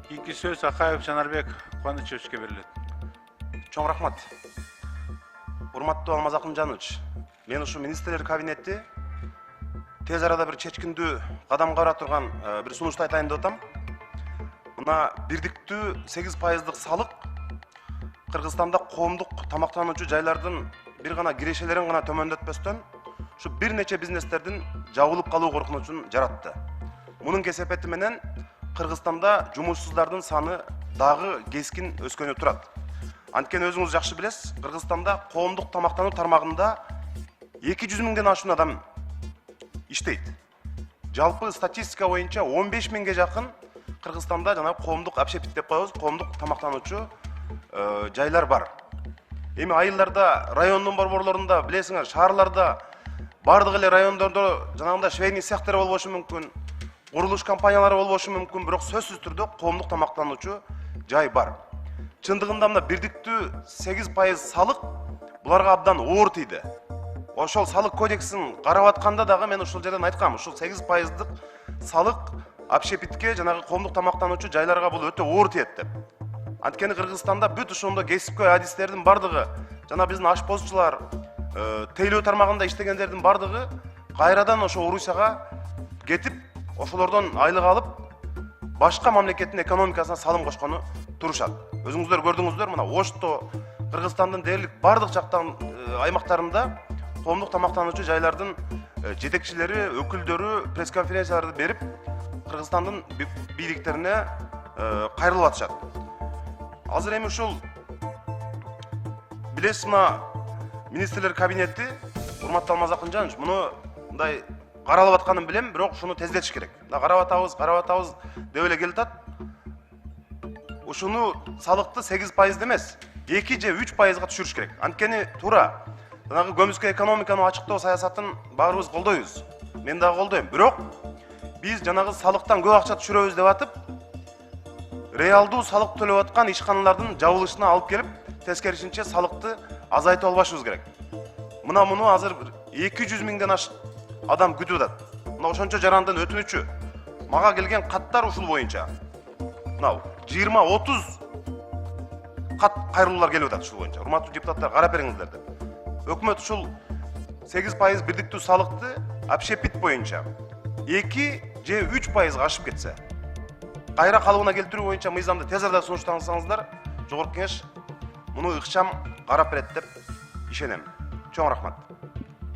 İlk söz Akayev Жанарбек Кубанычевичке берилет. Чоң рахмат. Урматтуу Алмаз Акынжанович, мен ушу министрлер кабинети тез арада бир чечкиндүү кадамга бара турган бир сунушту айтайын деп атам. Мына бирдиктүү 8% салык Кыргызстанда коомдук тамактануучу жайлардын бир гана кирешелерин гана төмөндөтпөстөн ушу бир нече бизнестердин жабылып калуу коркунучун жаратты. Мунун кесепети менен Кыргызстанда жумушсуздардын саны дагы кескин өскөнү турат. Анткени өзүңүз жакшы билесиз, Кыргызстанда коомдук тамактануу тармагында 200 миңден ашуун адам иштейт. Жалпы статистика боюнча 15 миңге жакын Кыргызстанда жана коомдук общепит деп коебуз, коомдук тамактануучу жайлар бар. Эми айылдарда, райондун борборлорунда, билесиңер, шаарларда бардык эле райондордо жанагындай швейный цехтер болбошу мүмкүн, курулуш компаниялары болбошу мүмкүн, бирок сөзсүз түрдө коомдук тамактануучу жай бар. Чындыгында мына бирдиктүү 8% салык буларга абдан оор тийди. Ошол салык кодексин карап атканда дагы мен ушул жерден айткам, ушул 8%дык салык общепитке жанагы коомдук тамактануучу жайларга бул өтө оор тиет деп. Анткени Кыргызстанда бүт ошондо кесипкөй адистердин бардыгы, жана биздин ашпозчулар, тейлөө тармагында иштегендердин бардыгы кайрадан ошо Орусияга кетип, ошолордон айлык алып, башка мамлекеттин экономикасына салым кошкону турушат. Өзүңүздөр көрдүңүздөр, мына Ошто, Кыргызстандын дээрлик бардык жактан аймактарында коомдук тамактануучу жайлардын жетекчилери, өкүлдөрү пресс-конференцияларды берип, Кыргызстандын бийликтерине кайрылып атышат. Азыр эми ушул билесиз, мына министрлер кабинети, урматтуу Алмаз Акынжанович, муну мындай каралып атканын билем, бирок ушуну тездетиш керек. Мына карап атабыз деп эле келатат. Ушуну салыкты 8% эмес, 2 же 3%га түшүрүш керек. Анткени туура жанагы көмүскө экономиканы ачыктоо саясатын баарыбыз колдойбуз. Мен дагы колдойм. Бирок биз жанагы салыктан көп акча түшүрөбүз деп атып, реалдуу салык төлөп аткан ишканалардын жабылышына алып келип, тескерисинче салыкты азайтып албашыбыз керек. Мына муну азыр 200 миңден ашык адам күтүп атат. Мына ошончо жарандын өтүнүчү. Мага келген каттар ушул боюнча. Мына 20-30 кат кайрылуулар келип атат ушул боюнча. Урматтуу депутаттар, карап бериңиздер деп. Өкмөт ушул 8% бирдиктүү салыкты общепит боюнча 2 же 3%га ашып кетсе, кайра калыбына келтирүү боюнча мыйзамды тез арада сунуштансаңыздар, жогорку кеңеш муну ыкчам карап берет деп ишенем. Чоң рахмат.